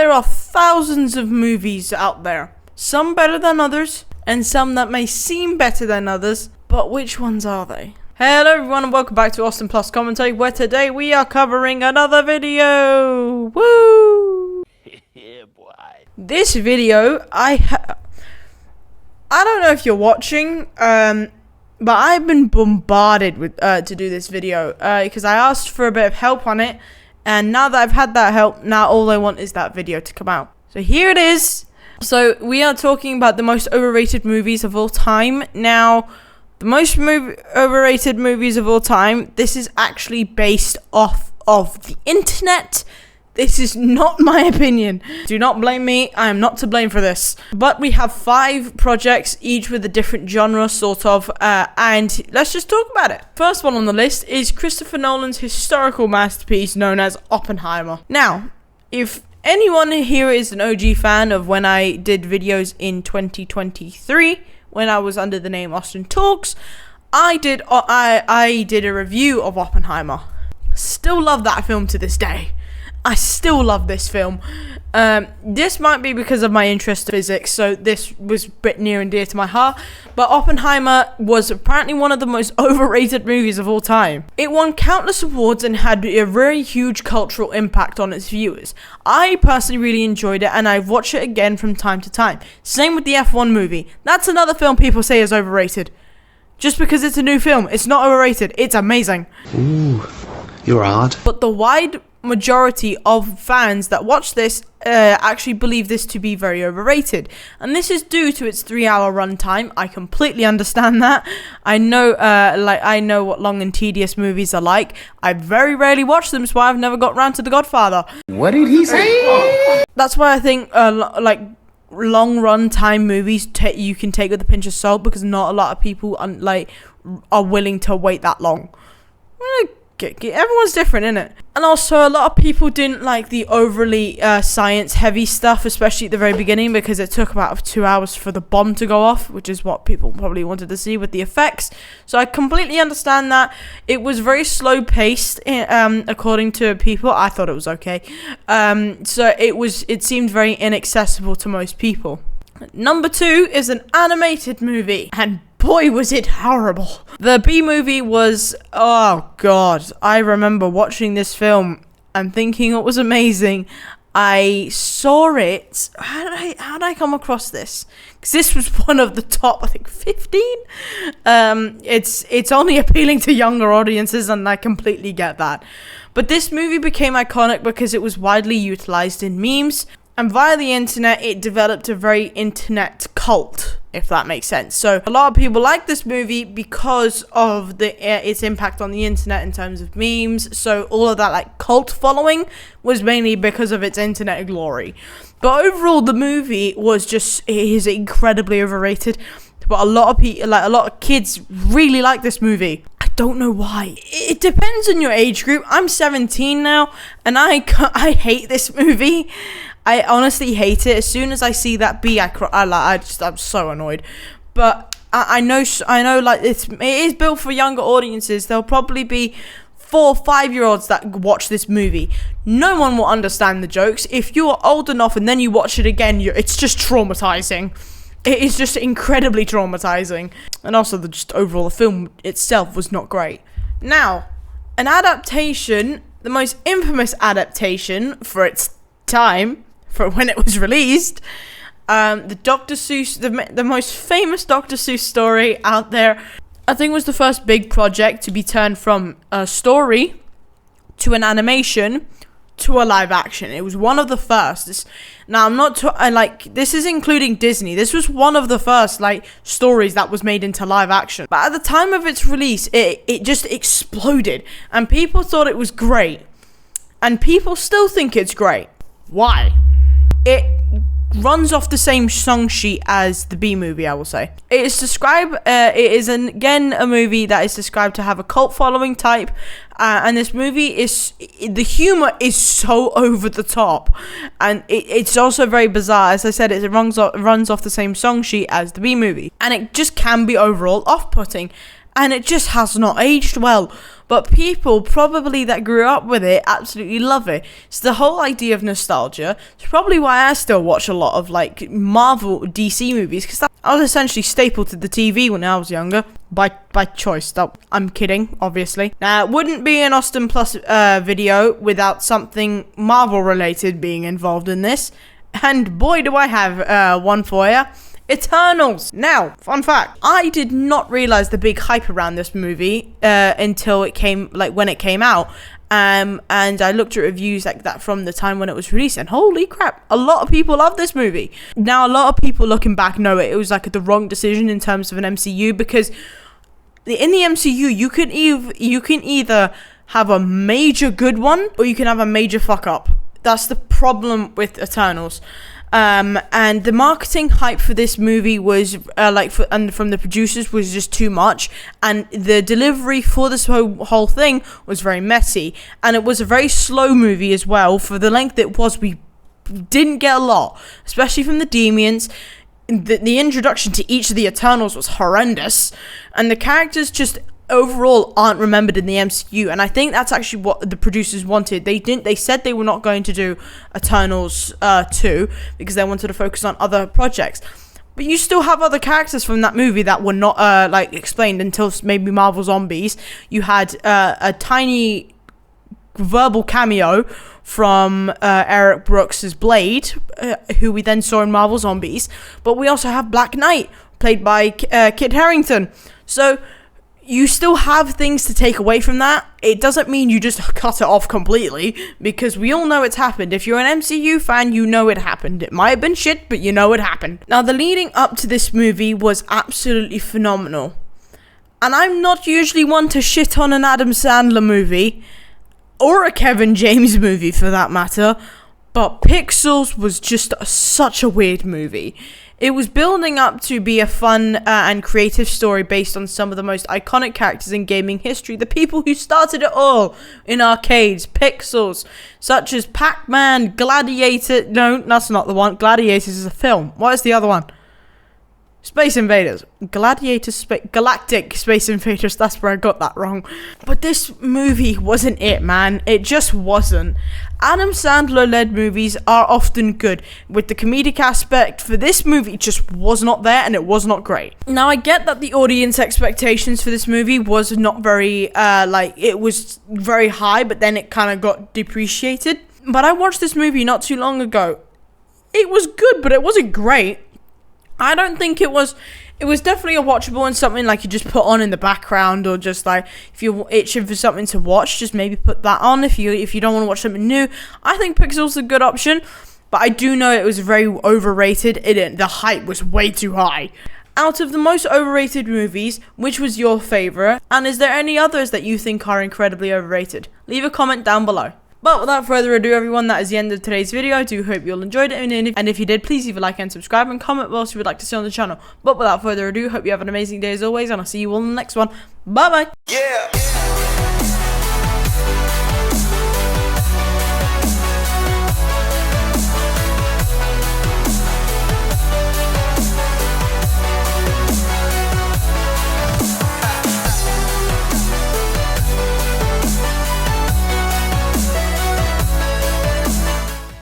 there are thousands of movies out there. Some better than others, and some that may seem better than others, but which ones are they? Hello everyone and welcome back to AustinPlus Commentary, where today we are covering another video! Woo! Yeah, boy. This video, I don't know if you're watching, but I've been bombarded with to do this video, because I asked for a bit of help on it, and now that I've had that help, now all I want is that video to come out. So here it is. So we are talking about the most overrated movies of all time. Now, the most overrated movies of all time, this is actually based off of the internet. This is not my opinion. Do not blame me. I am not to blame for this. But we have 5 projects, each with a different genre, sort of, and let's just talk about it. First one on the list is Christopher Nolan's historical masterpiece known as Oppenheimer. Now, if anyone here is an OG fan of when I did videos in 2023, when I was under the name Austin Talks, I did a review of Oppenheimer. Still love that film to this day. I still love this film. This might be because of my interest in physics, so this was a bit near and dear to my heart. But Oppenheimer was apparently one of the most overrated movies of all time. It won countless awards and had a very huge cultural impact on its viewers. I personally really enjoyed it, and I've watched it again from time to time. Same with the F1 movie. That's another film people say is overrated. Just because it's a new film, it's not overrated. It's amazing. Ooh, you're odd. But the wide majority of fans that watch this actually believe this to be very overrated, and this is due to its 3-hour runtime. I completely understand that. I know I know what long and tedious movies are like. I very rarely watch them, so I've never got round to The Godfather. What did he say? That's why I think long runtime movies you can take with a pinch of salt, because not a lot of people are willing to wait that long. Everyone's different, innit? And also, a lot of people didn't like the overly science-heavy stuff, especially at the very beginning, because it took about 2 hours for the bomb to go off, which is what people probably wanted to see with the effects. So I completely understand that. It was very slow-paced, according to people. I thought it was okay. So it seemed very inaccessible to most people. Number 2 is an animated movie, and boy, was it horrible. The B movie was, oh god, I remember watching this film and thinking it was amazing. I saw it, how did I come across this? Because this was one of the top, I think, 15. It's only appealing to younger audiences, and I completely get that. But this movie became iconic because it was widely utilized in memes, and via the internet, it developed a very internet cult, if that makes sense. So a lot of people like this movie because of its impact on the internet in terms of memes. So all of that cult following was mainly because of its internet glory. But overall, the movie is incredibly overrated. But a lot of people, a lot of kids really like this movie. I don't know why. It depends on your age group. I'm 17 now, and I hate this movie. I honestly hate it. As soon as I see that B, I cry. I'm so annoyed. But I know it is built for younger audiences. There'll probably be 4 or 5-year-olds that watch this movie. No one will understand the jokes. If you're old enough and then you watch it again, it's just traumatizing. It is just incredibly traumatizing. And also, overall, the film itself was not great. Now, an adaptation, the most infamous adaptation for its time, for when it was released, the Dr. Seuss, the most famous Dr. Seuss story out there, I think was the first big project to be turned from a story to an animation to a live action. It was one of the first. Now, this is including Disney. This was one of the first stories that was made into live action. But at the time of its release, it just exploded, and people thought it was great, and people still think it's great. Why? It runs off the same song sheet as the B movie, I will say. It is described, it is again a movie that is described to have a cult following type, and this movie the humor is so over the top, and it's also very bizarre. As I said, it runs off the same song sheet as the B movie, and it just can be overall off-putting. and it just has not aged well. But people probably that grew up with it absolutely love it. It's the whole idea of nostalgia. It's probably why I still watch a lot of like Marvel, DC movies, because I was essentially stapled to the TV when I was younger by choice. I'm kidding, obviously. Now, it wouldn't be an AustinPlus video without something Marvel related being involved in this, and boy do I have one for you. Eternals. Now, fun fact, I did not realize the big hype around this movie until it came, like when it came out. And I looked at reviews like that from the time when it was released, and holy crap, a lot of people love this movie. Now, a lot of people looking back know it was like the wrong decision in terms of an MCU, because in the MCU, you can either have a major good one or you can have a major fuck up. That's the problem with Eternals. And the marketing hype for this movie was and from the producers was just too much, and the delivery for this whole thing was very messy, and it was a very slow movie as well. For the length it was, we didn't get a lot, especially from the Deviants. The introduction to each of the Eternals was horrendous, and the characters just overall aren't remembered in the MCU, and I think that's actually what the producers wanted. They said they were not going to do Eternals 2 because they wanted to focus on other projects. But you still have other characters from that movie that were not explained until maybe Marvel Zombies. You had a tiny verbal cameo from Eric Brooks' Blade, who we then saw in Marvel Zombies. But we also have Black Knight, played by Kit Harington. So you still have things to take away from that. It doesn't mean you just cut it off completely, because we all know it's happened. If you're an MCU fan, you know it happened. It might have been shit, but you know it happened. Now, the leading up to this movie was absolutely phenomenal. And I'm not usually one to shit on an Adam Sandler movie, or a Kevin James movie for that matter, but Pixels was just such a weird movie. It was building up to be a fun and creative story based on some of the most iconic characters in gaming history. The people who started it all in arcades, Pixels, such as Pac-Man, Gladiator. No, that's not the one. Gladiators is a film. What is the other one? Space Invaders. Galactic Space Invaders. That's where I got that wrong. But this movie wasn't it, man. It just wasn't. Adam Sandler-led movies are often good, with the comedic aspect. For this movie, just was not there, and it was not great. Now, I get that the audience expectations for this movie was not very, it was very high, but then it kind of got depreciated. But I watched this movie not too long ago. It was good, but it wasn't great. I don't think it was definitely a watchable and something like you just put on in the background, or just like if you're itching for something to watch, just maybe put that on if you don't want to watch something new. I think Pixel's a good option, but I do know it was very overrated. The hype was way too high. Out of the most overrated movies, which was your favorite, and is there any others that you think are incredibly overrated? Leave a comment down below. But without further ado, everyone, that is the end of today's video. I do hope you all enjoyed it, and if you did, please leave a like and subscribe, and comment what else you would like to see on the channel. But without further ado, hope you have an amazing day as always, and I'll see you all in the next one. Bye bye. Yeah.